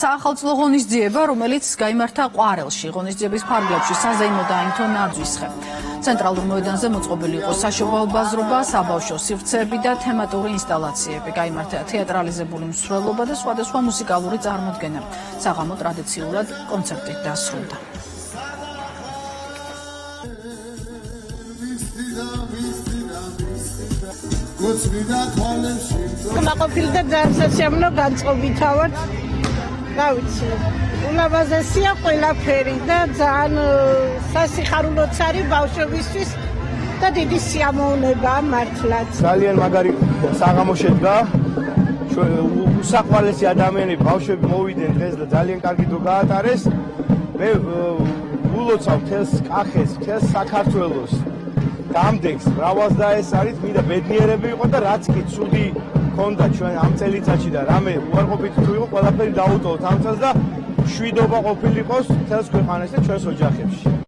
Საახალწლო ღონისძიება, რომელიც გაიმართა ყვარელში, ღონისძიების ფარგლებში საზეიმო დაინთო ნაძვისხე. ცენტრალურ მოედანზე მოწყობილი იყო საშობაო ბაზრობა, საბავშვო სივრცეები და თემატური ინსტალაციები. გაიმართა თეატრალიზებული მსვლელობა და სხვადასხვა მუსიკალური წარმოდგენა. საღამო ტრადიციულად კონცერტით დასრულდა. კმაყოფილი და სასიამოვნო განწყობითა ვარ. რა ვიცი, ულამაზესია ყველაფერი და ძალიან სასიხარულოც არის ბავშვებისთვის და დიდი სიამოვნებაა მართლაც. ძალიან მაგარი საღამო შედგა. უსაყვარლესი ადამიანები ბავშვები მოვიდნენ დღეს და ძალიან კარგი დრო გაატარეს. მე ულოცავ თელს კახეთს, თელს საქართველოს. Დამდეგს მრავალს და ეს არის მინდა ბედნიერები იყო და რაც კი ცუდი ქონდა ჩვენ ამ წელიწადში და რამე უარყოფით თუ იყო ყველაფერი დაუტოვოთ ამ წელს და შვიდობა ყოფილიყოს მთელს ქვეყანაში და ჩვენს ოჯახებში.